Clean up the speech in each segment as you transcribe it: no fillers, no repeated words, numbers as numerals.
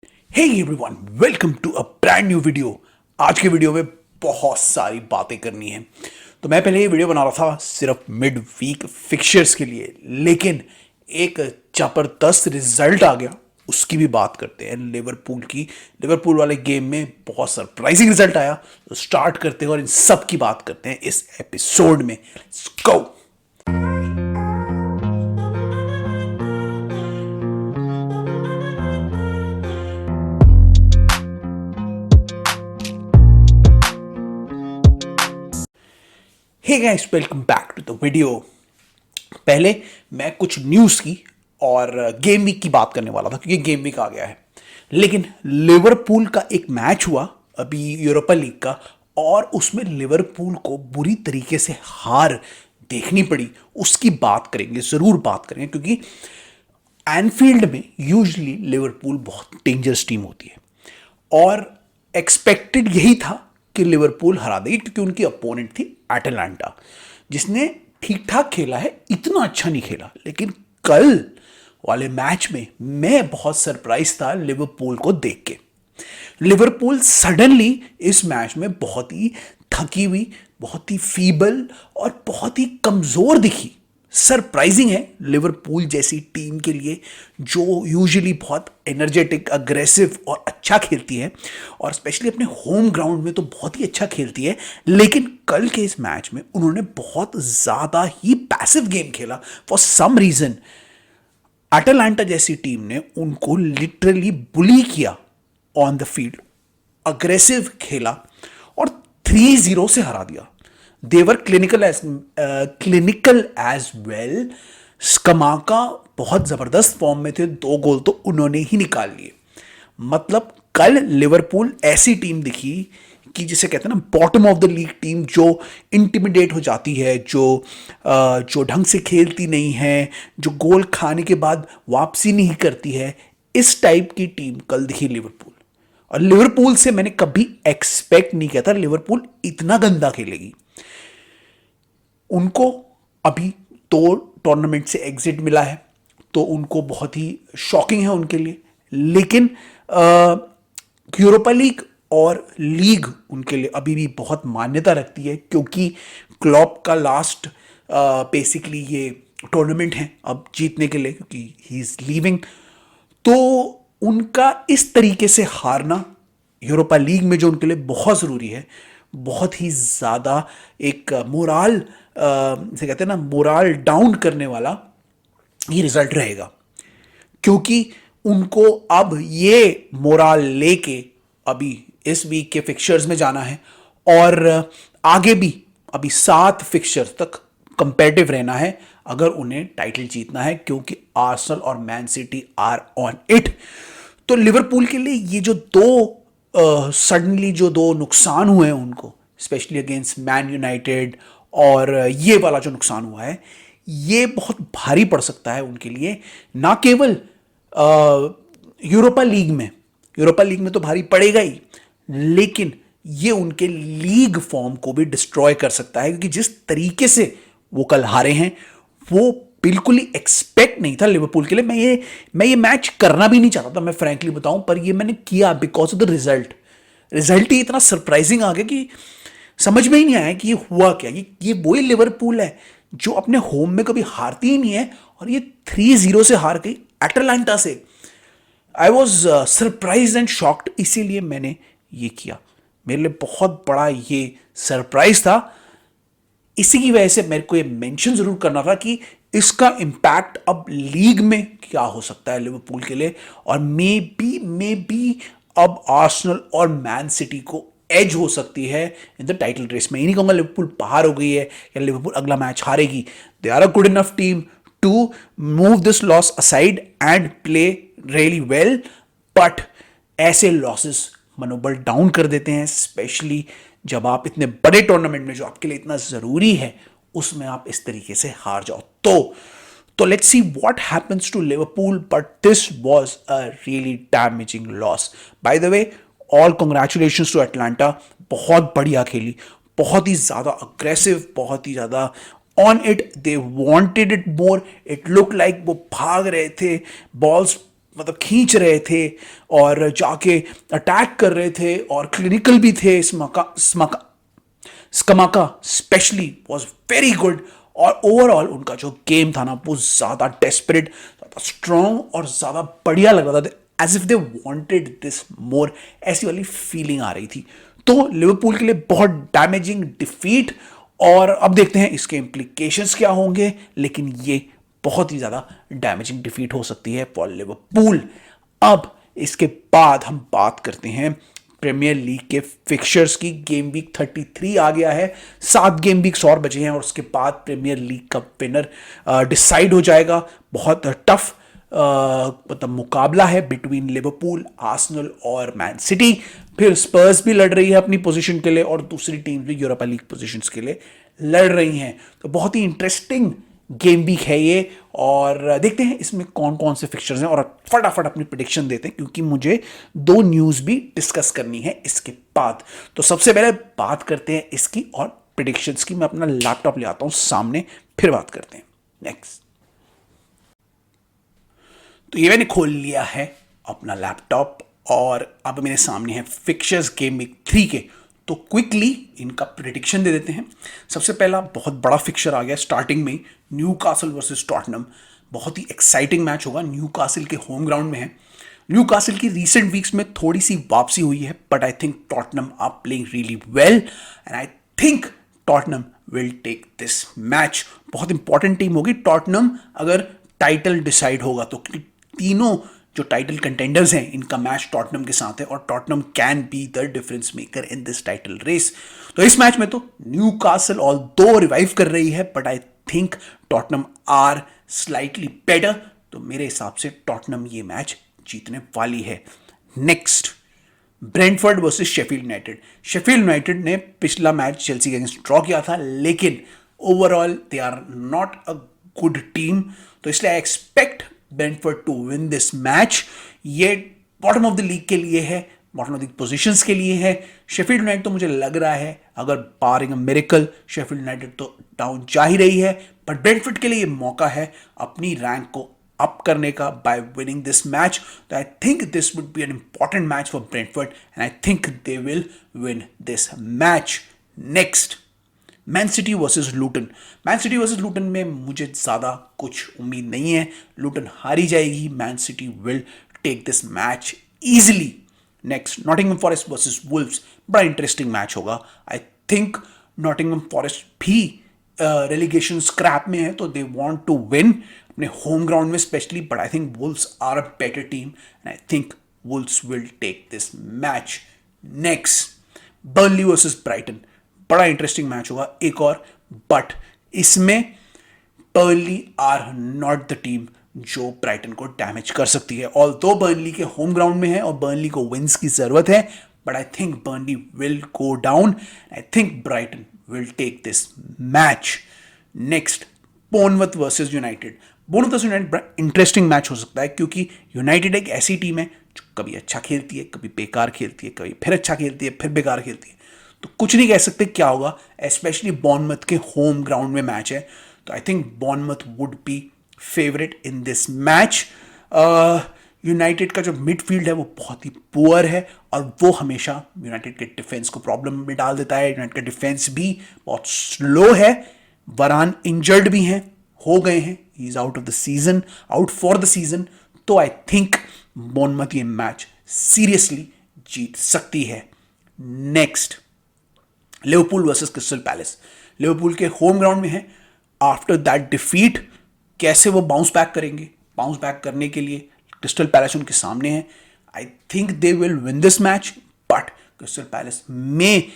Hey everyone, welcome to a brand new video. आज के video में बहुत सारी बातें करनी है। तो मैं पहले ये वीडियो बना रहा था सिर्फ मिड वीक फिक्चर्स के लिए, लेकिन एक जबरदस्त रिजल्ट आ गया, उसकी भी बात करते हैं। लिवरपूल की, लिवरपूल वाले गेम में बहुत सरप्राइजिंग रिजल्ट आया। तो स्टार्ट करते हैं और इन सब की बात करते हैं इस एपिसोड में। Let's go. Hey guys, welcome back to the video. पहले मैं कुछ न्यूज़ की और गेम वीक की बात करने वाला था, क्योंकि गेम वीक आ गया है। लेकिन लिवरपूल का एक मैच हुआ अभी यूरोपा लीग का, और उसमें लिवरपूल को बुरी तरीके से हार देखनी पड़ी। उसकी बात करेंगे, ज़रूर बात करेंगे, क्योंकि एनफील्ड में यूजुअली लिवरपूल बहुत डेंजरस टीम होती है और एक्सपेक्टेड यही था कि लिवरपूल हरा देगी, क्योंकि उनकी अपोनेंट थी एटलांटा, जिसने ठीक ठाक खेला है, इतना अच्छा नहीं खेला। लेकिन कल वाले मैच में मैं बहुत सरप्राइज था लिवरपूल को देख के। लिवरपूल सडनली इस मैच में बहुत ही थकी हुई, बहुत ही फीबल और बहुत ही कमजोर दिखी। सरप्राइजिंग है लिवरपूल जैसी टीम के लिए, जो यूजुअली बहुत एनर्जेटिक, अग्रेसिव और अच्छा खेलती है, और स्पेशली अपने होम ग्राउंड में तो बहुत ही अच्छा खेलती है। लेकिन कल के इस मैच में उन्होंने बहुत ज़्यादा ही पैसिव गेम खेला फॉर सम रीज़न। अटलांटा जैसी टीम ने उनको लिटरली बुली किया ऑन द फील्ड, अग्रेसिव खेला और 3-0 से हरा दिया। देवर क्लिनिकल एज वेल। स्कमाका बहुत जबरदस्त फॉर्म में थे, 2 गोल तो उन्होंने ही निकाल लिए। मतलब कल लिवरपूल ऐसी टीम दिखी कि जिसे कहते हैं ना, bottom of the league team, जो इंटिमिडेट हो जाती है, जो ढंग से खेलती नहीं है, जो गोल खाने के बाद वापसी नहीं करती है। इस टाइप की टीम कल दिखी लिवरपूल। और लिवरपूल से मैंने कभी एक्सपेक्ट नहीं किया था लिवरपूल इतना गंदा खेलेगी। उनको अभी 2 टूर्नामेंट से एग्जिट मिला है, तो उनको बहुत ही शॉकिंग है उनके लिए। लेकिन यूरोपा लीग और लीग उनके लिए अभी भी बहुत मान्यता रखती है, क्योंकि क्लॉप का लास्ट बेसिकली ये टूर्नामेंट है अब जीतने के लिए, क्योंकि ही इज लीविंग। तो उनका इस तरीके से हारना यूरोपा लीग में, जो उनके लिए बहुत ज़रूरी है, बहुत ही ज़्यादा एक मोराल, जैसे कहते हैं ना, मोराल डाउन करने वाला ये रिजल्ट रहेगा। क्योंकि उनको अब ये मोराल लेके अभी इस वीक के फिक्चर्स में जाना है, और आगे भी अभी 7 फिक्चर्स तक कंपेटिव रहना है अगर उन्हें टाइटल जीतना है, क्योंकि आर्सेनल और man city are on it. तो लिवरपूल के लिए ये जो सडनली जो 2 नुकसान हुए हैं उनको, स्पेशली अगेंस्ट मैन यूनाइटेड, और ये वाला जो नुकसान हुआ है, ये बहुत भारी पड़ सकता है उनके लिए। ना केवल यूरोपा लीग में तो भारी पड़ेगा ही, लेकिन ये उनके लीग फॉर्म को भी डिस्ट्रॉय कर सकता है, क्योंकि जिस तरीके से वो कल हारे हैं, वो बिल्कुल ही एक्सपेक्ट नहीं था लिवरपूल के लिए। मैं ये मैच करना भी नहीं चाहता था, मैं फ्रैंकली बताऊं, पर ये मैंने किया बिकॉज ऑफ द रिजल्ट ही इतना सरप्राइजिंग आ गया कि समझ में ही नहीं आया कि ये हुआ क्या। ये वही लिवरपूल है जो अपने होम में कभी हारती ही नहीं है, और ये 3-0 से हार गई एटलांटा से। I was surprise and shocked, इसीलिए मैंने ये किया। मेरे लिए बहुत बड़ा ये सरप्राइज था। इसी की वजह से मेरे को ये मेंशन जरूर करना था कि इसका इंपैक्ट अब लीग में क्या हो सकता है लिवरपूल के लिए, और मे बी अब आर्सेनल और मैन सिटी को एज हो सकती है इन द टाइटल रेस में। ये नहीं कहूंगा लिवरपूल बाहर हो गई है या लिवरपूल अगला मैच हारेगी। They are a good enough team to move this loss aside and play really well, but ऐसे लॉसेस मनोबल डाउन कर देते हैं, स्पेशली जब आप इतने बड़े टूर्नामेंट में, जो आपके लिए इतना जरूरी है, उसमें आप इस तरीके से हार जाओ। तो let's see what happens to Liverpool, but this was a really damaging loss. By the way, all congratulations to Atalanta, बहुत बढ़िया खेली, बहुत ही ज़्यादा अग्रेसिव, बहुत ही ज़्यादा on it, they wanted it more. It look like वो भाग रहे थे, बॉल्स मतलब खींच रहे थे और जाके अटैक कर रहे थे और क्लिनिकल भी थे। स्कमाका स्पेशली वॉज वेरी गुड। और ओवरऑल उनका जो गेम था ना वो ज़्यादा डेस्परेट, ज़्यादा स्ट्रॉन्ग और ज़्यादा बढ़िया लग रहा था, as if they wanted this more, ऐसी वाली फीलिंग आ रही थी। तो लिवरपूल के लिए बहुत डैमेजिंग डिफीट, और अब देखते हैं इसके इम्प्लीकेशंस क्या होंगे, लेकिन ये बहुत ही ज़्यादा डैमेजिंग डिफीट हो सकती है फॉर लिवरपूल। अब इसके बाद हम बात करते हैं प्रीमियर लीग के फिक्चर्स की। गेम वीक 33 आ गया है, 7 गेम वीक्स और बचे हैं और उसके बाद प्रीमियर लीग का विनर डिसाइड हो जाएगा। बहुत टफ मतलब मुकाबला है बिटवीन लिवरपूल, आर्सेनल और मैन सिटी। फिर स्पर्स भी लड़ रही है अपनी पोजीशन के लिए और दूसरी टीम भी यूरोपा लीग पोजीशंस के लिए लड़ रही हैं। तो बहुत ही इंटरेस्टिंग गेम वीक है ये, और देखते हैं इसमें कौन कौन से फिक्चर्स हैं, और फटाफट अपनी प्रिडिक्शन देते हैं क्योंकि मुझे 2 न्यूज भी डिस्कस करनी है इसके बाद। तो सबसे पहले बात करते हैं इसकी और प्रिडिक्शंस की। मैं अपना लैपटॉप ले आता हूं सामने, फिर बात करते हैं। नेक्स्ट, तो ये मैंने खोल लिया है अपना लैपटॉप और अब मेरे सामने है फिक्चर्स गेम वीक 3 के। तो क्विकली इनका प्रिडिक्शन दे देते हैं। सबसे पहला बहुत बड़ा फिक्चर आ गया स्टार्टिंग में, न्यूकासल वर्सेस टॉटनम। बहुत ही एक्साइटिंग मैच होगा, न्यूकासल के होम ग्राउंड में है। न्यूकासल की रीसेंट वीक्स में थोड़ी सी वापसी हुई है, but I think Tottenham are playing really well and I think Tottenham will take this match. बहुत इंपॉर्टेंट टीम होगी टॉटनम अगर टाइटल डिसाइड होगा तो, क्योंकि तीनों जो टाइटल कंटेंडर्स हैं इनका मैच टॉटनम के साथ है और Tottenham can be the difference maker in this title race. तो इस मैच में तो न्यूकासल ऑल दो रिवाइव कर रही है, but I think Tottenham are slightly better. तो मेरे हिसाब से टॉटनम ये मैच जीतने वाली है। Next, Brentford versus Sheffield United. Sheffield United ने पिछला मैच चेल्सी के अगेंस्ट ड्रॉ किया था, लेकिन overall they are not a good team, तो इसलिए I expect Brentford to win this match. ये बॉटम ऑफ द लीग के लिए है, बॉटम ऑफ द पोजीशंस के लिए है। शेफील्ड यूनाइटेड तो मुझे लग रहा है अगर बारिंग अ मिरेकल शेफील्ड यूनाइटेड तो डाउन जा ही रही है, बट ब्रेंटफोर्ड के लिए ये मौका है अपनी रैंक को अप करने का बाय विनिंग दिस मैच। तो I think this would be an important match for Brentford and I think they will win this match. Next, Man City versus Luton. Man City versus Luton में मुझे ज़्यादा कुछ उम्मीद नहीं है, Luton हारी जाएगी। Man city will take this match easily. Next, Nottingham Forest versus Wolves. बड़ा इंटरेस्टिंग मैच होगा। आई थिंक नॉटिंघम फॉरेस्ट भी रेलीगेशन स्क्रैप में है, तो दे वांट टू विन अपने होम ग्राउंड में specially, but I think Wolves are a better team and I think Wolves will take this match. Next, Burnley versus Brighton. बड़ा interesting match होगा एक और, but इसमें Burnley are not the team जो Brighton को damage कर सकती है। ऑल्दो बर्नली के होम ग्राउंड में है और बर्नली को विंस की जरूरत है, but I think Burnley will go down. I think Brighton will take this match. Next, Bournemouth versus United. Bournemouth versus United interesting match हो सकता है क्योंकि यूनाइटेड एक ऐसी टीम है जो कभी अच्छा खेलती है, कभी बेकार खेलती है, कभी फिर अच्छा खेलती है, फिर बेकार खेलती है। तो कुछ नहीं कह सकते क्या होगा, स्पेशली बोर्नमथ के होम ग्राउंड में मैच है। तो I think Bournemouth would be favourite in this match. United का जो मिडफील्ड है वो बहुत ही पुअर है और वो हमेशा यूनाइटेड के डिफेंस को प्रॉब्लम में डाल देता है। यूनाइटेड का डिफेंस भी बहुत स्लो है। वरान इंजर्ड भी हैं, हो गए हैं, he is out of the season, out for the season. तो आई थिंक बोर्नमथ ये मैच सीरियसली जीत सकती है। Next, Liverpool versus crystal palace. Liverpool के होम ग्राउंड में है। आफ्टर दैट डिफीट कैसे वो बाउंस बैक करेंगे? बाउंस बैक करने के लिए क्रिस्टल पैलेस उनके सामने है। आई think they will win this match, but crystal palace में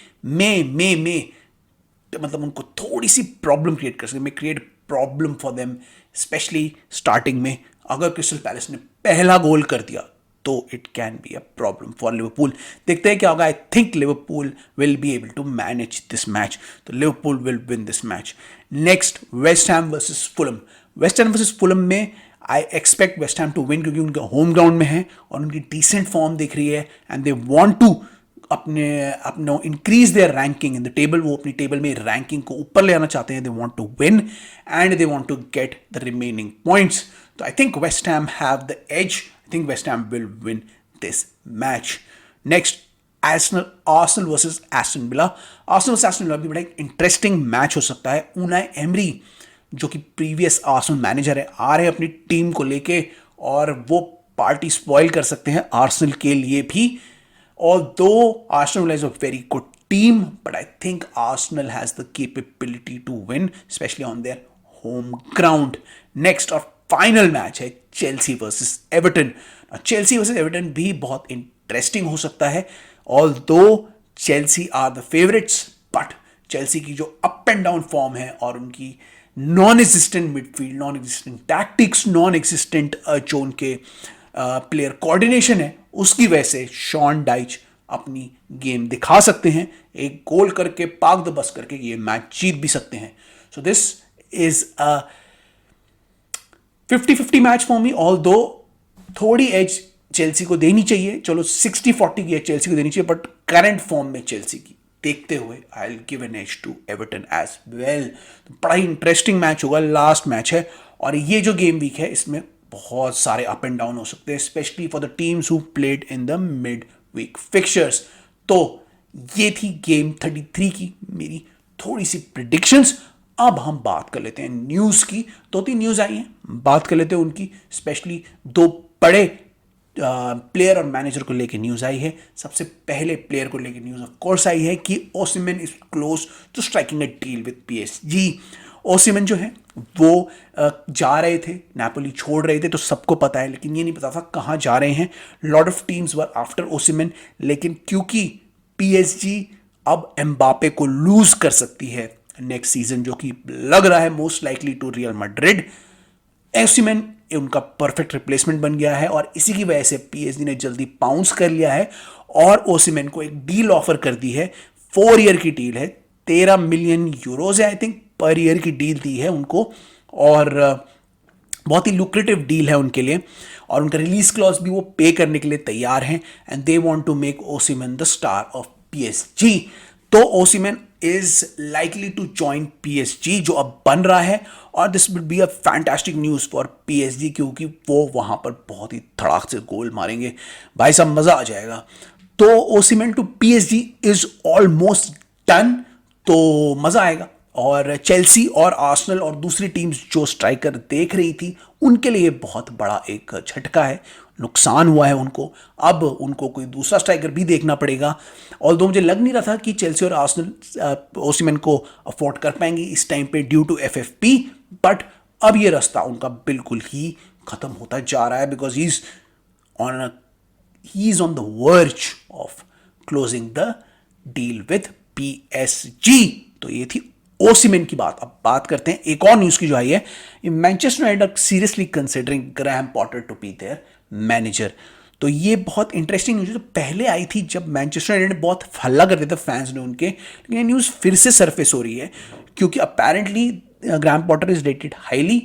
मतलब उनको थोड़ी सी प्रॉब्लम क्रिएट कर सकते, may create problem for them, specially starting में। अगर क्रिस्टल पैलेस ने पहला गोल कर दिया तो it can be a problem for Liverpool. देखते हैं क्या होगा। I think Liverpool will be able to manage this match, तो Liverpool will win this match. Next, West Ham versus Fulham. West Ham versus Fulham में I expect West Ham to win क्योंकि उनके home ground में है और उनकी decent form दिख रही है एंड दे वांट टू अपने increase their ranking in the table. वो अपनी टेबल में रैंकिंग को ऊपर ले आना चाहते हैं। They want to win and they want to get the remaining points. तो I think West Ham have the edge I think West Ham will win this match. Next, Arsenal versus Aston villa. Arsenal versus Aston villa भी बड़ा एक interesting match हो सकता है. Unai emery जो कि previous Arsenal manager है, आ रहे हैं अपनी टीम को लेके और वो पार्टी स्पॉइल कर सकते हैं आर्सेनल के लिए भी. Although Arsenal is a very good team, but I think Arsenal has the capability to win, especially on their home ground. Next और फाइनल मैच है Chelsea versus Everton. Chelsea versus Everton भी बहुत interesting हो सकता है. Although Chelsea are the favourites, but Chelsea की जो up and down form है और उनकी non existent midfield, non existent tactics, non existent जो उनके प्लेयर कोऑर्डिनेशन है, उसकी वजह से शॉन डाइच अपनी गेम दिखा सकते हैं. एक गोल करके, पाक द बस करके ये मैच जीत भी सकते हैं. So this is a 50-50 match for me. Although थोड़ी एज चेल्सी को देनी चाहिए, चलो 60-40 की एज चेल्सी को देनी चाहिए, बट करंट फॉर्म में चेल्सी की देखते हुए I will give an edge to Everton as well. बड़ा ही इंटरेस्टिंग मैच होगा, लास्ट मैच है और ये जो गेम वीक है इसमें बहुत सारे अप एंड डाउन हो सकते हैं, specially for the teams who played in the midweek fixtures. तो ये थी गेम 33 की मेरी थोड़ी सी प्रिडिक्शंस. अब हम बात कर लेते हैं न्यूज़ की. 2-3 न्यूज़ आई हैं, बात कर लेते हैं उनकी. स्पेशली 2 बड़े प्लेयर और मैनेजर को लेकर न्यूज़ आई है. सबसे पहले प्लेयर को लेकर न्यूज़ ऑफ कोर्स आई है कि Osimhen is close to striking a deal with PSG. Osimhen जो है वो जा रहे थे, नापोली छोड़ रहे थे, तो सबको पता है, लेकिन ये नहीं पता था कहाँ जा रहे हैं. Lot of teams were after Osimhen, लेकिन क्योंकि PSG अब एम्बापे को लूज कर सकती है नेक्स्ट सीजन, जो कि लग रहा है most likely to Real Madrid, Osimhen उनका परफेक्ट रिप्लेसमेंट बन गया है और इसी की वजह से PSG ने जल्दी पाउंस कर लिया है और ओसिमन को एक डील ऑफर कर दी है. 4 ईयर की डील है, 13 मिलियन यूरोज है आई थिंक पर ईयर की डील दी है उनको और बहुत ही लुक्रेटिव डील है उनके लिए और उनका रिलीज क्लॉज भी वो पे करने के लिए तैयार हैं. And they want to make Osimhen the star of PSG. तो Osimhen is likely to join PSG जो अब बन रहा है और this will be a fantastic news for PSG क्योंकि वो वहाँ पर बहुत ही धड़ाक से गोल मारेंगे, भाई साहब मज़ा आ जाएगा. तो Osimhen to PSG is almost done, तो मज़ा आएगा. और चेल्सी और आर्सेनल और दूसरी टीम्स जो स्ट्राइकर देख रही थी उनके लिए बहुत बड़ा एक झटका है, नुकसान हुआ है उनको. अब उनको कोई दूसरा स्ट्राइकर भी देखना पड़ेगा. ऑल्दो मुझे लग नहीं रहा था कि चेल्सी और आर्सेनल ओसिमन को अफोर्ड कर पाएंगे इस टाइम पे ड्यू टू FFP, बट अब ये रास्ता उनका बिल्कुल ही खत्म होता जा रहा है because he is on the verge of closing the deal with PSG. तो ये थी ओसिमन की बात. अब बात करते हैं एक और न्यूज़ की जो आई है. Manchester United seriously considering Graham Potter to be their manager. तो ये बहुत इंटरेस्टिंग न्यूज़ है. तो पहले आई थी जब मैनचेस्टर यूनाइटेड बहुत हल्ला करते थे फैंस ने उनके, लेकिन ये न्यूज़ फिर से सरफेस हो रही है क्योंकि apparently Graham Potter is rated highly.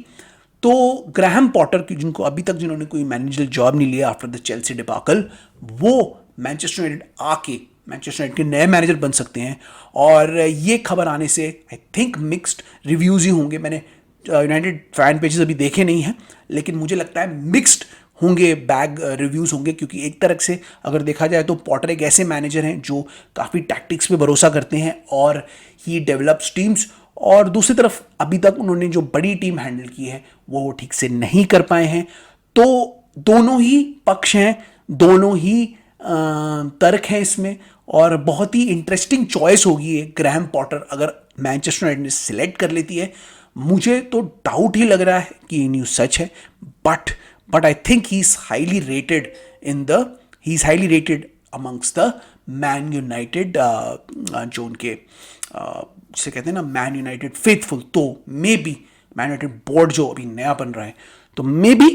तो ग्रैहम पॉटर की जिन्होंने कोई मैनेजर जॉब नहीं लिया आफ्टर द चेल्सी डिबाकल, वो मैनचेस्टर यूनाइटेड आके मैनचेस्टर यूनाइटेड के नए मैनेजर बन सकते हैं. और ये खबर आने से आई थिंक मिक्स्ड रिव्यूज़ ही होंगे. मैंने यूनाइटेड फैन पेजेस अभी देखे नहीं हैं, लेकिन मुझे लगता है मिक्स्ड होंगे, बैग रिव्यूज़ होंगे क्योंकि एक तरह से अगर देखा जाए तो पॉटर एक ऐसे मैनेजर हैं जो काफ़ी टैक्टिक्स पे भरोसा करते हैं और ही डेवलप्स टीम्स. और दूसरी तरफ अभी तक उन्होंने जो बड़ी टीम हैंडल की है वो ठीक से नहीं कर पाए हैं. तो दोनों ही पक्ष हैं, दोनों ही तर्क हैं इसमें और बहुत ही इंटरेस्टिंग चॉइस होगी ये ग्रैहम पॉटर अगर मैनचेस्टर यूनाइटेड ने सिलेक्ट कर लेती है. मुझे तो डाउट ही लग रहा है कि ये न्यूज़ सच है, but I think he is highly rated amongst the man United जो उनके जिसे कहते हैं ना मैन यूनाइटेड फेथफुल. तो maybe Man United board जो अभी नया बन रहा है तो मे बी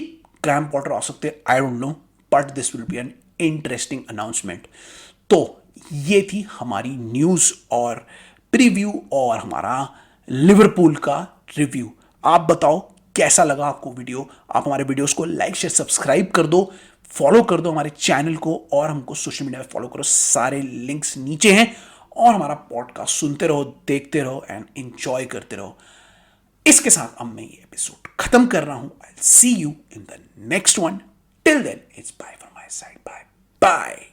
ग्रैहम पॉटर आ सकते हैं, I don't know, but this will be an interesting announcement. तो ये थी हमारी न्यूज़ और प्रीव्यू और हमारा लिवरपूल का रिव्यू. आप बताओ कैसा लगा आपको वीडियो. आप हमारे वीडियोस को लाइक शेयर सब्सक्राइब कर दो, फॉलो कर दो हमारे चैनल को और हमको सोशल मीडिया पे फॉलो करो. सारे लिंक्स नीचे हैं और हमारा पॉडकास्ट सुनते रहो, देखते रहो एंड एंजॉय करते रहो. इसके साथ अब मैं ये एपिसोड खत्म कर रहा हूं. I will see you in the next one. Till then it's bye from my side, bye bye.